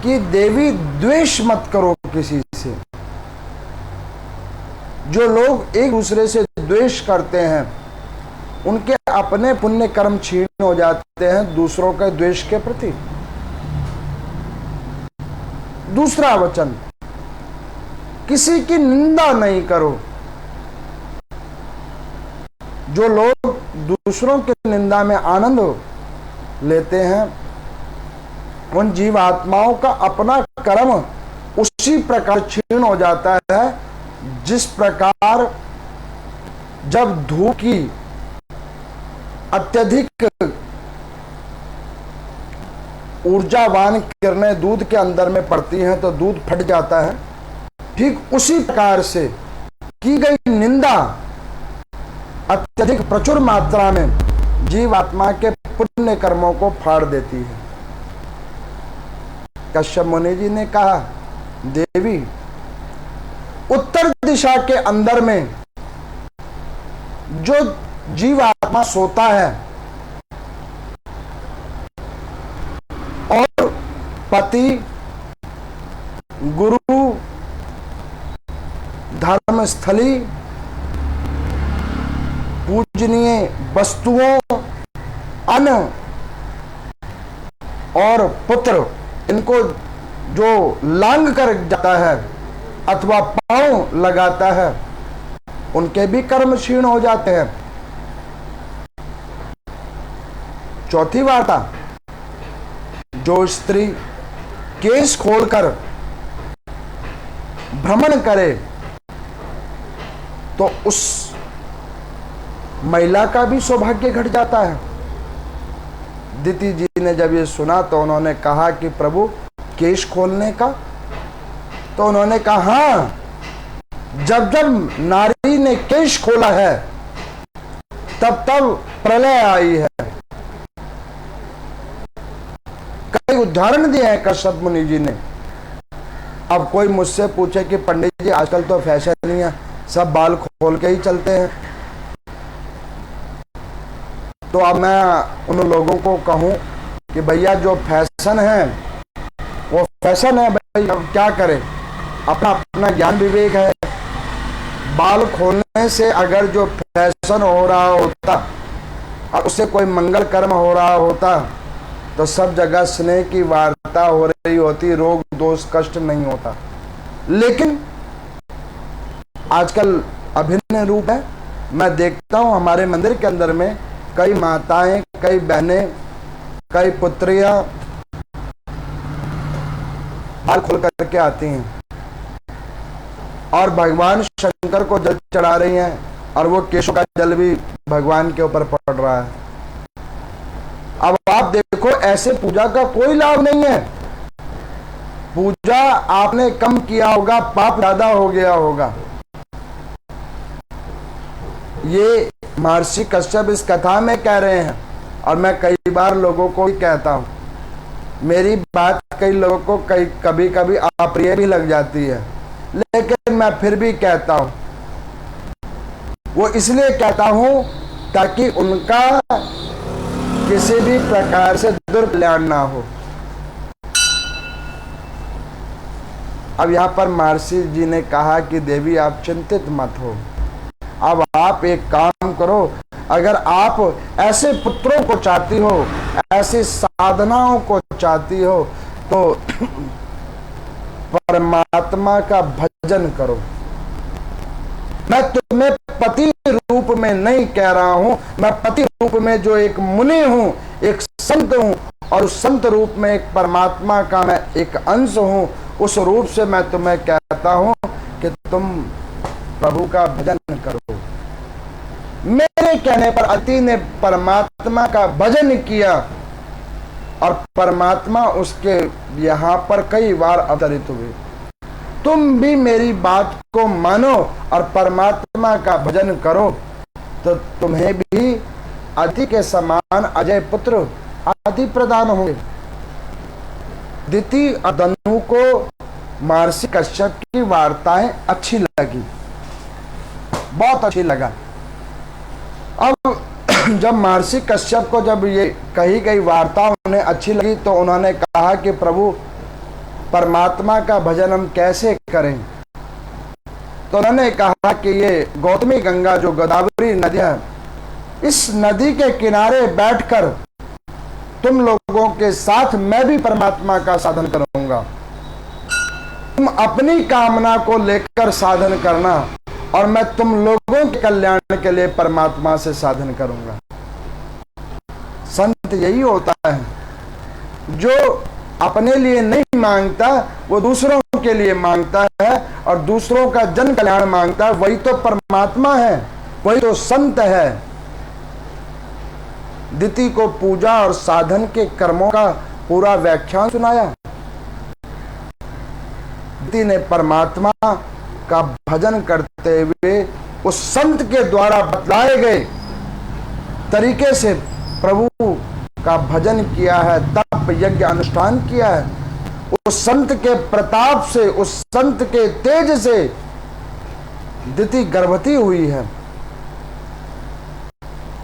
कि देवी, द्वेष मत करो किसी से। जो लोग एक दूसरे से द्वेष करते हैं उनके अपने पुण्य कर्म क्षीण हो जाते हैं दूसरों के द्वेष के प्रति। दूसरा वचन, किसी की निंदा नहीं करो। जो लोग दूसरों की निंदा में आनंद लेते हैं उन जीवात्माओं का अपना कर्म उसी प्रकार क्षीण हो जाता है जिस प्रकार जब धूप की अत्यधिक ऊर्जावान किरणें दूध के अंदर में पड़ती हैं तो दूध फट जाता है। ठीक उसी प्रकार से की गई निंदा अत्यधिक प्रचुर मात्रा में जीवात्मा के पुण्य कर्मों को फाड़ देती है। कश्यप मुनि जी ने कहा, देवी, उत्तर दिशा के अंदर में जो जीवात्मा सोता है और पति, गुरु, धर्मस्थली, पूजनीय वस्तुओं, अन्न और पुत्र, इनको जो लांग कर जाता है अथवा पांव लगाता है उनके भी कर्म क्षीण हो जाते हैं। चौथी वार्ता, जो स्त्री केश खोलकर भ्रमण करे तो उस महिला का भी सौभाग्य घट जाता है। दिति जी ने जब ये सुना तो उन्होंने कहा कि प्रभु, केश खोलने का? तो उन्होंने कहा, हाँ, जब जब नारी ने केश खोला है तब तब प्रलय आई है। कई उदाहरण दिए हैं कश्यप मुनि जी ने। अब कोई मुझसे पूछे कि पंडित जी, आजकल तो फैशन नहीं है, सब बाल खोल के ही चलते हैं, तो अब मैं उन लोगों को कहूं कि भैया जो फैशन है वो फैशन है भाई, अब क्या करें, अपना अपना ज्ञान विवेक है। बाल खोलने से अगर जो फैशन हो रहा होता और उससे कोई मंगल कर्म हो रहा होता तो सब जगह स्नेह की वार्ता हो रही होती, रोग दोष कष्ट नहीं होता। लेकिन आजकल अभिन्न रूप है। मैं देखता हूं हमारे मंदिर के अंदर में कई माताएं, कई बहनें, कई पुत्रियां बाल खोल करके आती हैं और भगवान शंकर को जल चढ़ा रही हैं और वो केशों का जल भी भगवान के ऊपर पड़ रहा है। अब आप देखो, ऐसे पूजा का कोई लाभ नहीं है। पूजा आपने कम किया होगा, पाप ज्यादा हो गया होगा। ये महर्षि कश्यप इस कथा में कह रहे हैं और मैं कई बार लोगों को भी कहता हूं मेरी बात कई लोगों को कभी कभी अप्रिय भी लग जाती है, लेकिन मैं फिर भी कहता हूं। वो इसलिए कहता हूं ताकि उनका किसी भी प्रकार से दुर्कल्याण ना हो। अब यहां पर महर्षि जी ने कहा कि देवी आप चिंतित मत हो। अब आप एक काम करो, अगर आप ऐसे पुत्रों को चाहती हो, ऐसी साधनाओं को चाहती हो, तो परमात्मा का भजन करो। मैं तुम्हें पति रूप में नहीं कह रहा हूं, मैं पति रूप में जो एक मुनि हूं, एक संत हूं, और उस संत रूप में एक परमात्मा का मैं एक अंश हूं, उस रूप से मैं तुम्हें कहता हूं कि तुम प्रभु का भजन करो। मेरे कहने पर अति ने परमात्मा का भजन किया और परमात्मा उसके यहां पर कई बार अवतरित हुए। तुम भी मेरी बात को मानो और परमात्मा का भजन करो, तो तुम्हें भी अति के समान अजय पुत्र आदि प्रदान होंगे। दिति और धनु को महर्षि कश्यप की वार्ताएं अच्छी लगी, बहुत अच्छी लगा। अब जब महर्षि कश्यप को जब ये कही गई वार्ता उन्हें अच्छी लगी, तो उन्होंने कहा कि प्रभु परमात्मा का भजन हम कैसे करें। तो उन्होंने कहा कि ये गौतमी गंगा जो गोदावरी नदी है, इस नदी के किनारे बैठकर तुम लोगों के साथ मैं भी परमात्मा का साधन करूंगा। तुम अपनी कामना को लेकर साधन करना और मैं तुम लोगों के कल्याण के लिए परमात्मा से साधन करूंगा। संत यही होता है, जो अपने लिए नहीं मांगता वो दूसरों के लिए मांगता है और दूसरों का जन कल्याण मांगता है। वही तो परमात्मा है, वही तो संत है। दिति को पूजा और साधन के कर्मों का पूरा व्याख्यान सुनाया। दिति ने परमात्मा का भजन करते हुए उस संत के द्वारा बतलाए गए तरीके से प्रभु का भजन किया है, तप यज्ञ अनुष्ठान किया है। उस संत के प्रताप से, उस संत के तेज से दिति गर्भवती हुई है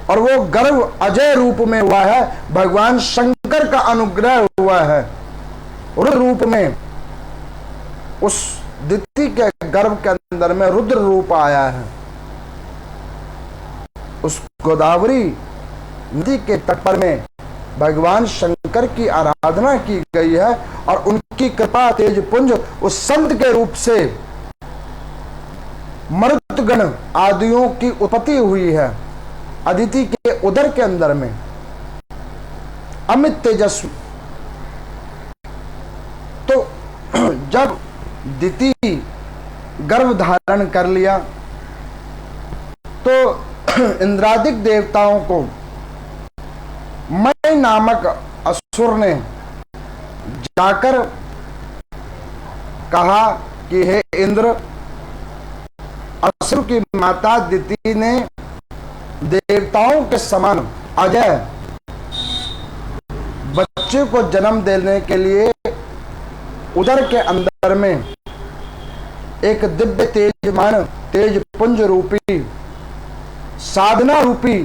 और वो गर्भ अजय रूप में हुआ है। भगवान शंकर का अनुग्रह हुआ है, रुद्र रूप में। उस दिति के गर्भ के अंदर में रुद्र रूप आया है। उस गोदावरी नदी के तट पर में भगवान शंकर की आराधना की गई है और उनकी कृपा तेज पुंज उस संत के रूप से मरुतगण आदियों की उत्पत्ति हुई है। अदिति के उदर के अंदर में अमित तेजस्वी। तो जब दिति गर्भ धारण कर लिया तो इंद्रादिक देवताओं को मय नामक असुर ने जाकर कहा कि हे इंद्र, असुर की माता दिति ने देवताओं के समान अजय बच्चे को जन्म देने के लिए उदर के अंदर में एक दिव्य तेजमान तेज पुंज रूपी साधना रूपी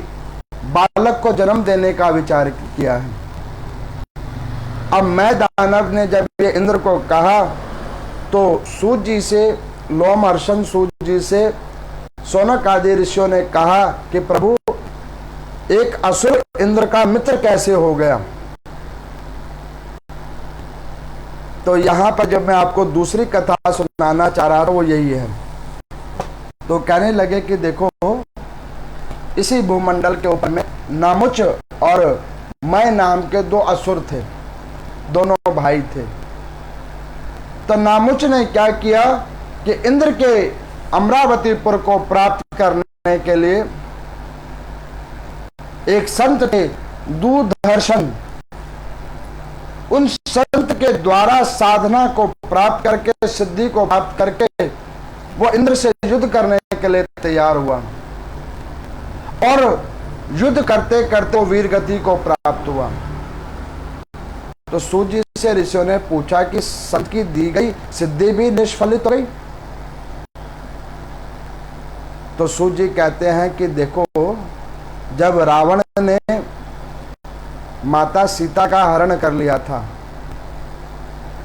बालक को जन्म देने का विचार किया है। अब मैं दानव ने जब ये इंद्र को कहा तो सूत जी से, लोमहर्षण सूत जी से सौनक आदि ऋषियों ने कहा कि प्रभु एक असुर इंद्र का मित्र कैसे हो गया। तो यहां पर जब मैं आपको दूसरी कथा सुनाना चाह रहा था वो यही है। तो कहने लगे कि देखो इसी भूमंडल के ऊपर में नामुच और मैं नाम के दो असुर थे, दोनों भाई थे। तो नामुच ने क्या किया कि इंद्र के अमरावतीपुर को प्राप्त करने के लिए एक संत थे दूरदर्शन, उन संत के द्वारा साधना को प्राप्त करके, सिद्धि को प्राप्त करके वो इंद्र से युद्ध करने के लिए तैयार हुआ और युद्ध करते करते वो वीर गति को प्राप्त हुआ। तो सूत जी से ऋषियों ने पूछा कि संत की दी गई सिद्धि भी निष्फलित हो गई? तो सूत जी कहते हैं कि देखो, जब रावण ने माता सीता का हरण कर लिया था,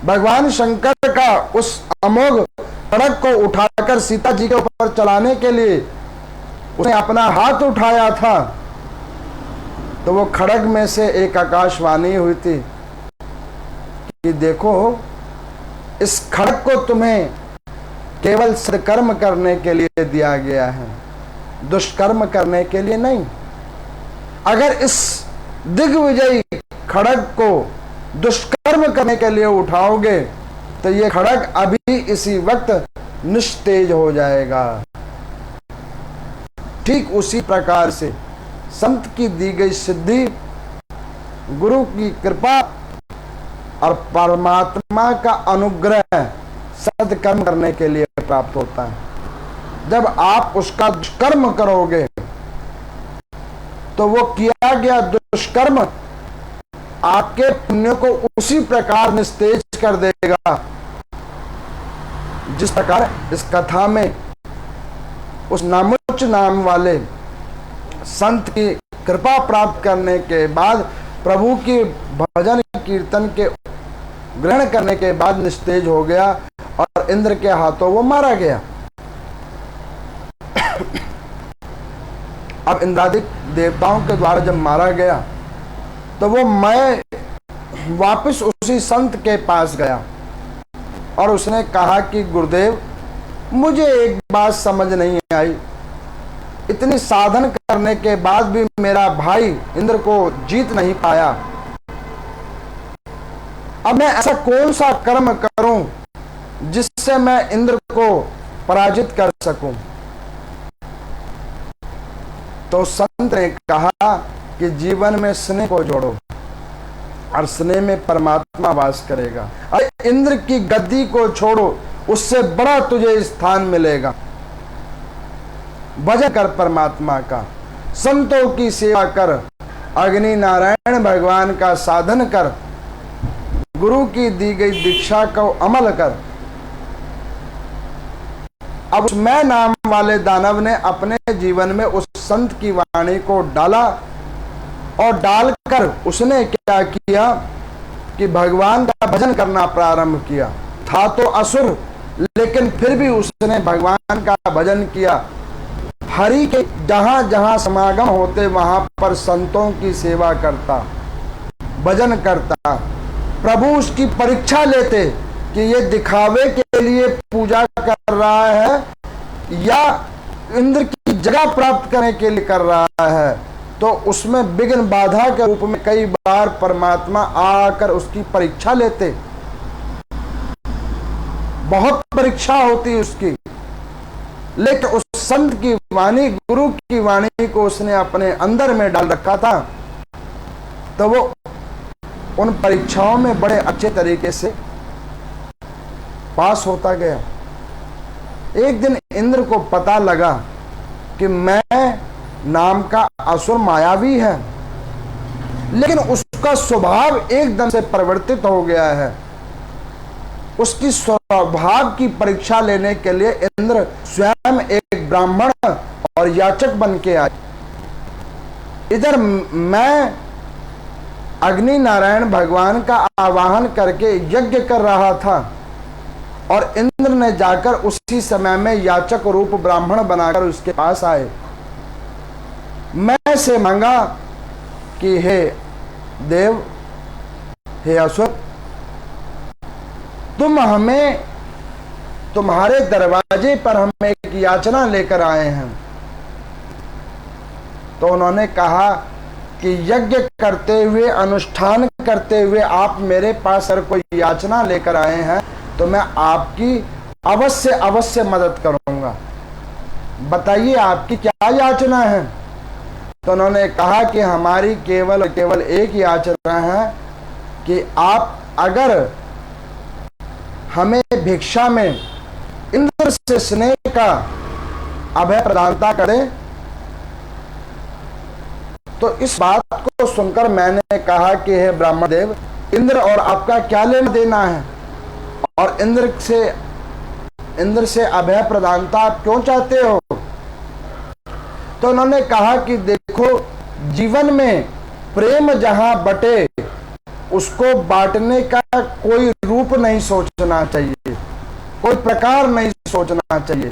भगवान शंकर का उस अमोघ खड्ग को उठाकर सीता जी के ऊपर चलाने के लिए उसने अपना हाथ उठाया था, तो वो खड्ग में से एक आकाशवाणी हुई थी कि देखो, इस खड्ग को तुम्हें केवल सत्कर्म करने के लिए दिया गया है, दुष्कर्म करने के लिए नहीं। अगर इस दिग्विजयी खड्ग को दुष्कर्म करने के लिए उठाओगे तो ये खड्ग अभी इसी वक्त निस्तेज हो जाएगा। ठीक उसी प्रकार से संत की दी गई सिद्धि गुरु की कृपा और परमात्मा का अनुग्रह सत्कर्म करने के लिए प्राप्त होता है। जब आप उसका दुष्कर्म करोगे तो वो किया गया दुष्कर्म आपके पुण्य को उसी प्रकार निस्तेज कर देगा जिस प्रकार इस कथा में उस नामुच नाम वाले संत की कृपा प्राप्त करने के बाद, प्रभु की भजन कीर्तन के ग्रहण करने के बाद निस्तेज हो गया और इंद्र के हाथों वो मारा गया। अब इंद्रादिक देवताओं के द्वारा जब मारा गया तो वो मैं वापस उसी संत के पास गया और उसने कहा कि गुरुदेव, मुझे एक बात समझ नहीं आई, इतनी साधन करने के बाद भी मेरा भाई इंद्र को जीत नहीं पाया। अब मैं ऐसा कौन सा कर्म करूं जिससे मैं इंद्र को पराजित कर सकूं? तो संत ने कहा कि जीवन में स्नेह को जोड़ो और स्नेह में परमात्मा वास करेगा। अरे इंद्र की गद्दी को छोड़ो, उससे बड़ा तुझे स्थान मिलेगा। भजन कर परमात्मा का, संतों की सेवा कर, अग्नि नारायण भगवान का साधन कर, गुरु की दी गई दीक्षा को अमल कर। अब उस मैं नाम वाले दानव ने अपने जीवन में उस संत की वाणी को डाला और डालकर उसने क्या किया कि भगवान का भजन करना प्रारंभ किया। था तो असुर, लेकिन फिर भी उसने भगवान का भजन किया। हरि के जहां जहां समागम होते वहां पर संतों की सेवा करता, भजन करता। प्रभु उसकी परीक्षा लेते कि ये दिखावे के लिए पूजा कर रहा है या इंद्र की जगह प्राप्त करने के लिए कर रहा है। तो उसमें विघ्न बाधा के रूप में कई बार परमात्मा आकर उसकी परीक्षा लेते। बहुत परीक्षा होती उसकी, लेकिन उस संत की वाणी, गुरु की वाणी को उसने अपने अंदर में डाल रखा था, तो वो उन परीक्षाओं में बड़े अच्छे तरीके से पास होता गया। एक दिन इंद्र को पता लगा कि मैं नाम का असुर मायावी है, लेकिन उसका स्वभाव एकदम से परिवर्तित हो गया है। उसकी स्वभाव की परीक्षा लेने के लिए इंद्र स्वयं एक ब्राह्मण और याचक बन के आए। इधर मैं अग्नि नारायण भगवान का आवाहन करके यज्ञ कर रहा था और इंद्र ने जाकर उसी समय में याचक रूप ब्राह्मण बनाकर उसके पास आए। मैं से मांगा कि हे देव, हे असुर, तुम हमें, तुम्हारे दरवाजे पर हम एक याचना लेकर आए हैं। तो उन्होंने कहा कि यज्ञ करते हुए, अनुष्ठान करते हुए आप मेरे पास अगर कोई याचना लेकर आए हैं तो मैं आपकी अवश्य अवश्य मदद करूंगा। बताइए आपकी क्या याचना है? तो उन्होंने कहा कि हमारी केवल केवल एक याचना है कि आप अगर हमें भिक्षा में इंद्र से स्नेह का अभय प्रदानता करें। तो इस बात को सुनकर मैंने कहा कि हे ब्राह्मण देव, इंद्र और आपका क्या लेना देना है, और इंद्र से अभय प्रदानता आप क्यों चाहते हो? तो उन्होंने कहा कि देखो, जीवन में प्रेम जहां बटे उसको बांटने का कोई रूप नहीं सोचना चाहिए, कोई प्रकार नहीं सोचना चाहिए।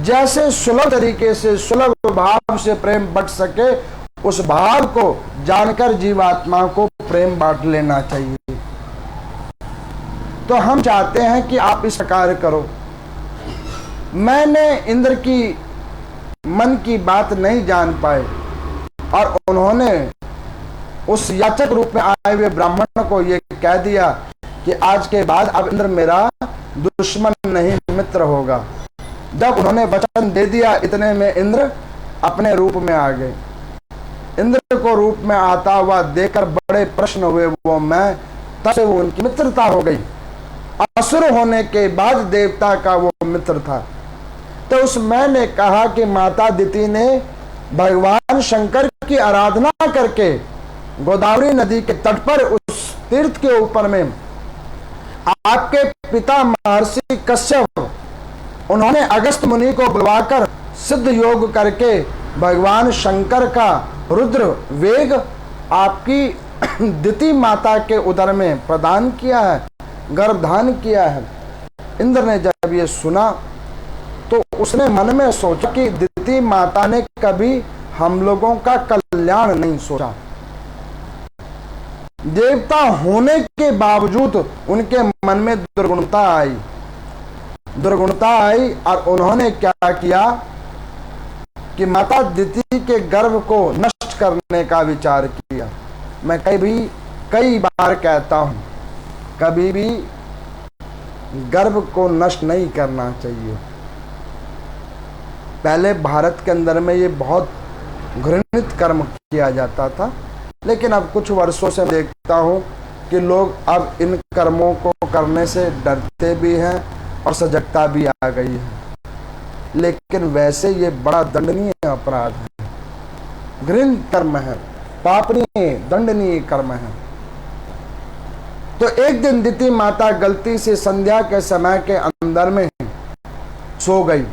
जैसे सुलभ तरीके से, सुलभ भाव से प्रेम बट सके, उस भाव को जानकर जीवात्मा को प्रेम बांट लेना चाहिए। तो हम चाहते हैं कि आप इस प्रकार करो। मैंने इंद्र की मन की बात नहीं जान पाए और उन्होंने उस याचक रूप में आए हुए ब्राह्मण को ये कह दिया कि आज के बाद अब इंद्र मेरा दुश्मन नहीं मित्र होगा। जब उन्होंने वचन दे दिया, इतने में इंद्र अपने रूप में आ गए। इंद्र को रूप में आता हुआ देखकर बड़े प्रश्न हुए वो मैं, तब से वो उनकी मित्रता हो गई। असुर होने के बाद देवता का वो मित्र था। तो उस मैंने कहा कि माता दिति ने भगवान शंकर की आराधना करके गोदावरी नदी के तट पर उस तीर्थ के ऊपर में आपके पिता महर्षि कश्यप, उन्होंने अगस्त मुनि को बुलवाकर सिद्ध योग करके भगवान शंकर का रुद्र वेग आपकी दिति माता के उदर में प्रदान किया है, गर्भधान किया है। इंद्र ने जब ये सुना तो उसने मन में सोचा कि दिति माता ने कभी हम लोगों का कल्याण नहीं सोचा। देवता होने के बावजूद उनके मन में दुर्गुणता आई और उन्होंने क्या किया कि माता दिति के गर्भ को नष्ट करने का विचार किया। मैं कई बार कहता हूं, कभी भी गर्भ को नष्ट नहीं करना चाहिए। पहले भारत के अंदर में ये बहुत घृणित कर्म किया जाता था, लेकिन अब कुछ वर्षों से देखता हूं कि लोग अब इन कर्मों को करने से डरते भी हैं और सजगता भी आ गई है। लेकिन वैसे ये बड़ा दंडनीय अपराध है, घृणित कर्म है, पापनीय दंडनीय कर्म है। तो एक दिन दिति माता गलती से संध्या के समय के अंदर में सो गई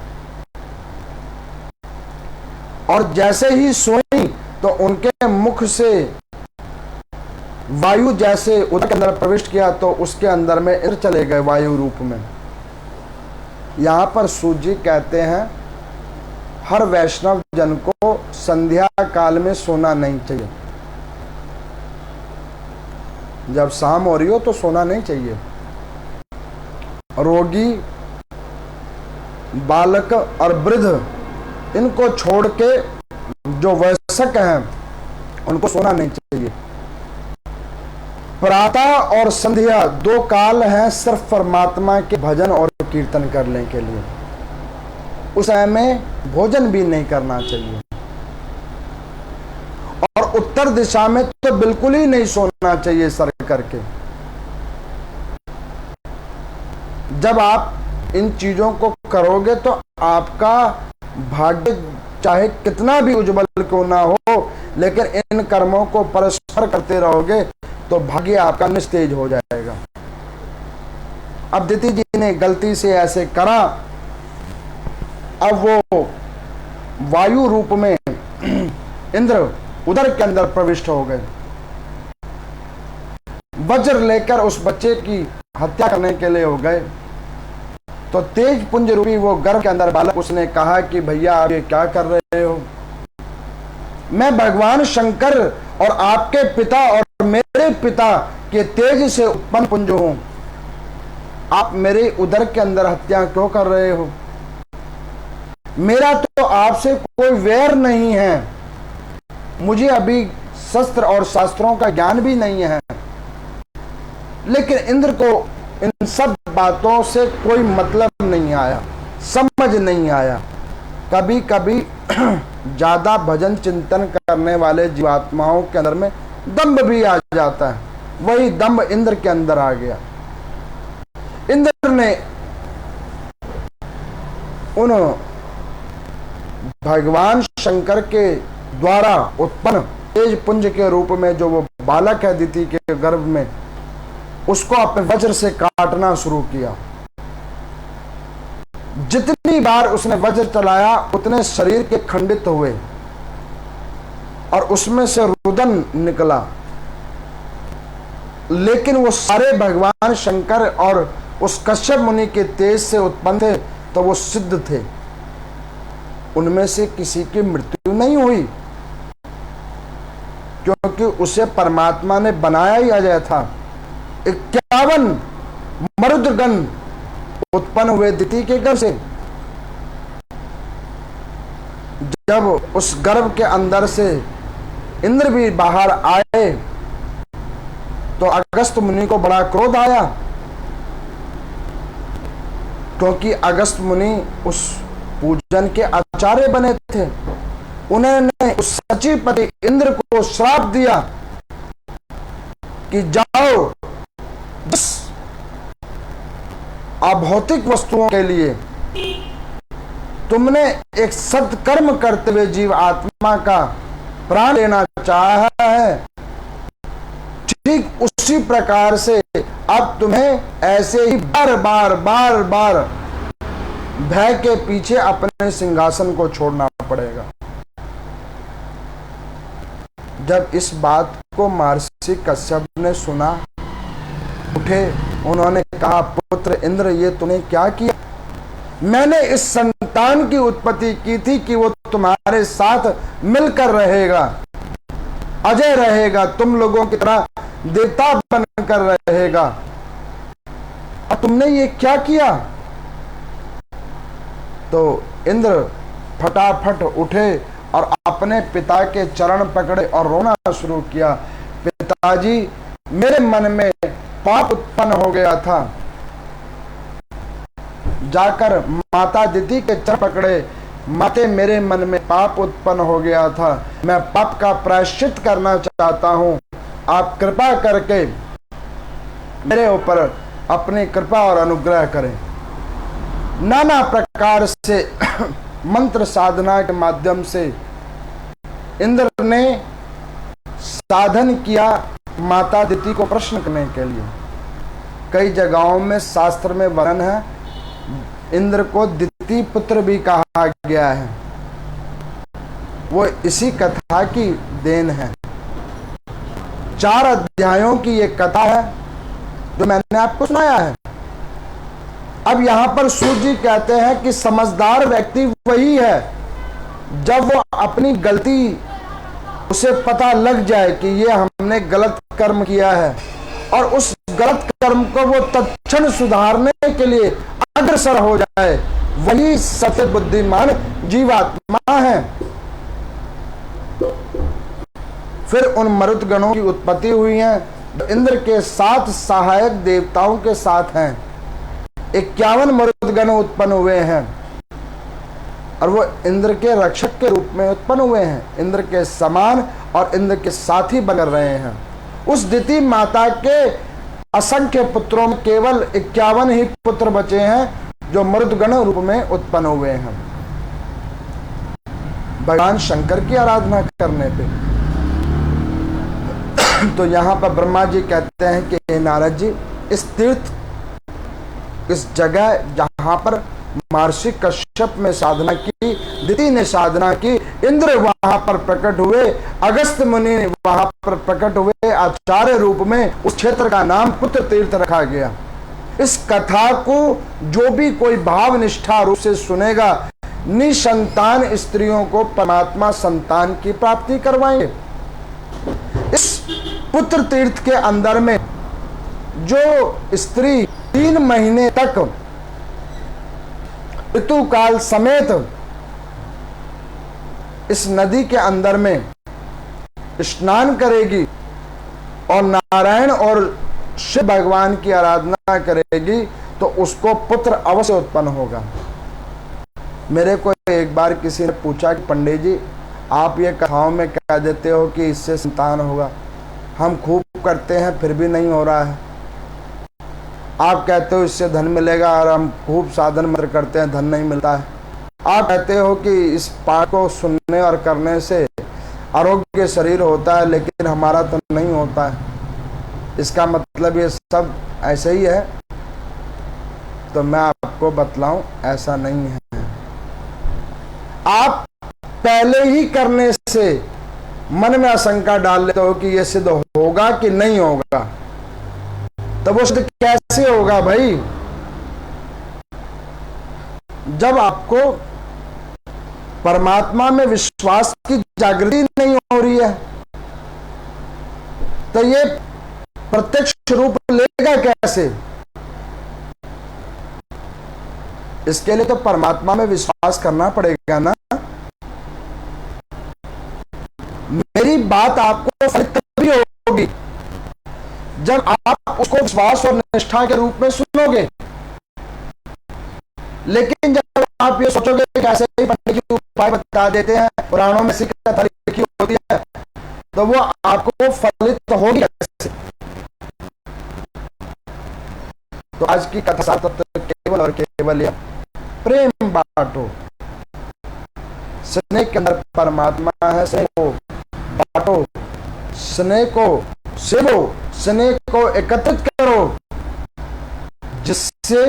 और जैसे ही सोई तो उनके मुख से वायु जैसे उदर के अंदर प्रविष्ट किया तो उसके अंदर में इंद्र चले गए वायु रूप में। यहां पर सूत जी कहते हैं हर वैष्णव जन को संध्या काल में सोना नहीं चाहिए। जब शाम हो रही हो तो सोना नहीं चाहिए। रोगी, बालक और वृद्ध इनको छोड़ के जो वयस्क हैं उनको सोना नहीं चाहिए। प्रातः और संध्या दो काल हैं सिर्फ परमात्मा के भजन और कीर्तन करने के लिए। उस समय में भोजन भी नहीं करना चाहिए और उत्तर दिशा में तो बिल्कुल ही नहीं सोना चाहिए सर करके। जब आप इन चीजों को करोगे तो आपका भाग्य चाहे कितना भी उज्जवल क्यों ना हो, लेकिन इन कर्मों को परस्पर करते रहोगे तो भाग्य आपका निस्तेज हो जाएगा। अब दिति जी ने गलती से ऐसे करा, अब वो वायु रूप में इंद्र उदर के अंदर प्रविष्ट हो गए। वज्र लेकर उस बच्चे की हत्या करने के लिए हो गए। तो तेज पुंज रूपी वो गर्भ के अंदर बालक, उसने कहा कि भैया आप ये क्या कर रहे हो? मैं भगवान शंकर और आपके पिता और मेरे पिता के तेज से उत्पन्न पुंज हूं, आप मेरे उदर के अंदर हत्या क्यों कर रहे हो? मेरा तो आपसे कोई वैर नहीं है, मुझे अभी शस्त्र और शास्त्रों का ज्ञान भी नहीं है। लेकिन इंद्र को इन सब बातों से कोई मतलब नहीं आया, समझ नहीं आया। कभी कभी ज्यादा भजन चिंतन करने वाले जीवात्माओं के अंदर में दंभ भी आ जाता है। वही दंभ इंद्र के अंदर आ गया। इंद्र ने उन भगवान शंकर के द्वारा उत्पन्न तेज पुंज के रूप में जो वो बालक है दिति के गर्भ में, उसको अपने वज्र से काटना शुरू किया। जितनी बार उसने वज्र चलाया उतने शरीर के खंडित हुए और उसमें से रुदन निकला, लेकिन वो सारे भगवान शंकर और उस कश्यप मुनि के तेज से उत्पन्न थे, तो वो सिद्ध थे। उनमें से किसी की मृत्यु नहीं हुई, क्योंकि उसे परमात्मा ने बनाया ही अजय था। 51 मरुदगण उत्पन्न हुए दिति के गर्भ से। जब उस गर्भ के अंदर से इंद्र भी बाहर आए तो अगस्त मुनि को बड़ा क्रोध आया, क्योंकि अगस्त मुनि उस पूजन के आचार्य बने थे। उन्होंने उस सचिवपति इंद्र को श्राप दिया कि जाओ, जिस अभौतिक वस्तुओं के लिए तुमने एक सत्कर्म करते हुए जीव आत्मा का प्राण लेना चाहा है, ठीक उसी प्रकार से अब तुम्हें ऐसे ही बार बार बार बार भय के पीछे अपने सिंहासन को छोड़ना पड़ेगा। जब इस बात को महर्षि कश्यप ने सुना, उठे, उन्होंने कहा, पुत्र इंद्र, ये तूने क्या किया? मैंने इस संतान की उत्पत्ति की थी कि वो तुम्हारे साथ मिलकर रहेगा, अजय रहेगा, तुम लोगों की तरह देवता बनकर रहेगा, और तुमने ये क्या किया? तो इंद्र फटाफट उठे और अपने पिता के चरण पकड़े और रोना शुरू किया। पिताजी, मेरे मन में पाप उत्पन्न हो गया था। जाकर माता दिति के चरण पकड़े, माते, मेरे मन में पाप उत्पन्न हो गया था, मैं पाप का प्रायश्चित करना चाहता हूं, आप कृपा करके मेरे ऊपर अपनी कृपा और अनुग्रह करें। नाना प्रकार से मंत्र साधना के माध्यम से इंद्र ने साधन किया माता दिति को प्रश्न करने के लिए। कई जगहों में शास्त्र में वर्णन है, इंद्र को दिति पुत्र भी कहा गया है। वो इसी कथा की देन है। 4 अध्यायों की ये कथा है जो मैंने आपको सुनाया है। अब यहां पर सूर्य जी कहते हैं कि समझदार व्यक्ति वही है जब वो अपनी गलती, उसे पता लग जाए कि ये हमने गलत कर्म किया है, और उस गलत कर्म को वो तत्क्षण सुधारने के लिए अग्रसर हो जाए, वही सबसे बुद्धिमान जीवात्मा है। फिर उन मरुदगणों की उत्पत्ति हुई है, इंद्र के 7 सहायक देवताओं के साथ हैं। 51 मरुदगण उत्पन्न हुए हैं और वो इंद्र के रक्षक के रूप में उत्पन्न हुए हैं, इंद्र के समान और इंद्र के साथी बन रहे हैं। उस दिति माता के असंख्य पुत्रों में केवल 51 ही पुत्र बचे हैं जो मरुदगण रूप में उत्पन्न हुए हैं, भगवान शंकर की आराधना करने पे। तो यहां पर ब्रह्मा जी कहते हैं कि नारद जी, इस तीर्थ, इस जगह जहां पर महर्षि कश्यप में साधना की, दिति ने साधना की, इंद्र वहां पर प्रकट हुए, अगस्त मुनि वहां पर प्रकट हुए आचार्य रूप में, उस क्षेत्र का नाम पुत्र तीर्थ रखा गया। इस कथा को जो भी कोई भाव निष्ठा रूप से सुनेगा, निसंतान स्त्रियों को परमात्मा संतान की प्राप्ति करवाएंगे। इस पुत्र तीर्थ के अंदर में जो स्त्री 3 महीने तक ऋतुकाल समेत इस नदी के अंदर में स्नान करेगी और नारायण और शिव भगवान की आराधना करेगी, तो उसको पुत्र अवश्य उत्पन्न होगा। मेरे को एक बार किसी ने पूछा कि पंडित जी, आप ये कथाओं में कह देते हो कि इससे संतान होगा, हम खूब करते हैं फिर भी नहीं हो रहा है। आप कहते हो इससे धन मिलेगा और हम खूब साधन मंत्र करते हैं, धन नहीं मिलता है। आप कहते हो कि इस पाठ को सुनने और करने से आरोग्य शरीर होता है, लेकिन हमारा तो नहीं होता है। इसका मतलब ये सब ऐसे ही है? तो मैं आपको बतलाऊं, ऐसा नहीं है। आप पहले ही करने से मन में आशंका डाल लेते हो कि यह सिद्ध होगा कि नहीं होगा। तब वो सिद्ध कैसे होगा भाई? जब आपको परमात्मा में विश्वास की जागृति नहीं हो रही है, तो ये प्रत्यक्ष रूप लेगा कैसे? इसके लिए तो परमात्मा में विश्वास करना पड़ेगा ना। मेरी बात आपको फलित तभी होगी जब आप उसको विश्वास और निष्ठा के रूप में सुनोगे। लेकिन जब आप ये सोचोगे कि ऐसे ही पंडित जी उपाय बता देते हैं, पुराणों में सिक्का लिखी होती है, तो वो आपको फलित होगी कैसे? तो आज की कथा तत्व केवल और केवल यह, प्रेम बांटो। स्नेह के अंदर परमात्मा है, स्नेह को बांटो, स्नेह को सेवो, स्नेह को एकत्रित करो, जिससे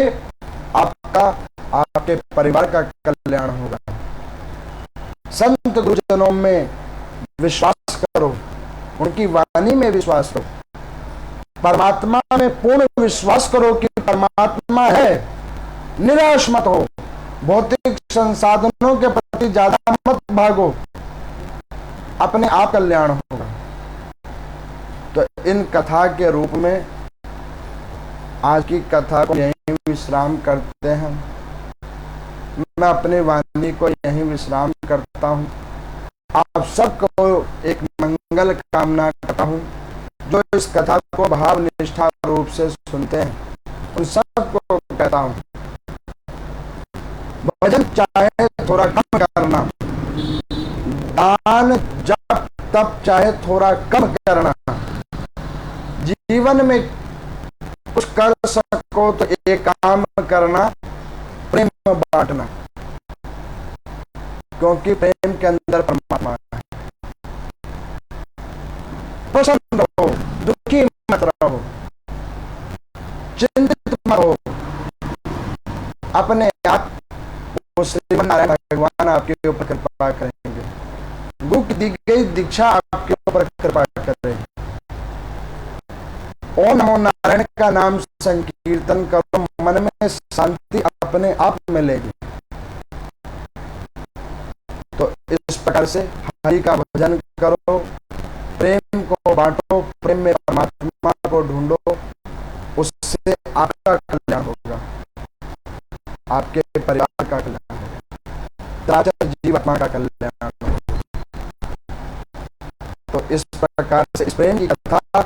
आपका, आपके परिवार का कल्याण होगा। संत गुरुजनों में विश्वास करो, उनकी वाणी में विश्वास करो, परमात्मा में पूर्ण विश्वास करो कि परमात्मा है। निराश मत हो, भौतिक संसाधनों के प्रति ज्यादा मत भागो, अपने आप कल्याण होगा। तो इन कथा के रूप में आज की कथा को यहीं विश्राम करते हैं। मैं अपनी वाणी को यहीं विश्राम करता हूं। आप सबको एक मंगल कामना करता हूं। जो इस कथा को भाव निष्ठा रूप से सुनते हैं, उन सबको कहता हूं, भजन चाहे थोड़ा कम करना, दान जप तप चाहे थोड़ा कम करना, जीवन में कुछ कर सको तो एक काम करना, प्रेम बांटना, क्योंकि प्रेम के अंदर परमात्मा है। प्रसन्न रहो, दुखी मत रहो, चिंतित मत हो, अपने आप को श्रीमन्नारायण भगवान आपके ऊपर कृपा करेंगे। गुरु की दी गई दीक्षा आपके ऊपर कृपा करेंगे। ओम नमो नारायण का नाम संकीर्तन करो, मन में शांति अपने आप मिलेगी। तो इस प्रकार से हरि का भजन करो, प्रेम को बांटो, प्रेम में परमात्मा को ढूंढो, उससे आपका कल्याण होगा, आपके परिवार का कल्याण होगा, जीवात्मा का कल्याण होगा। तो इस प्रकार से इस प्रेम की कथा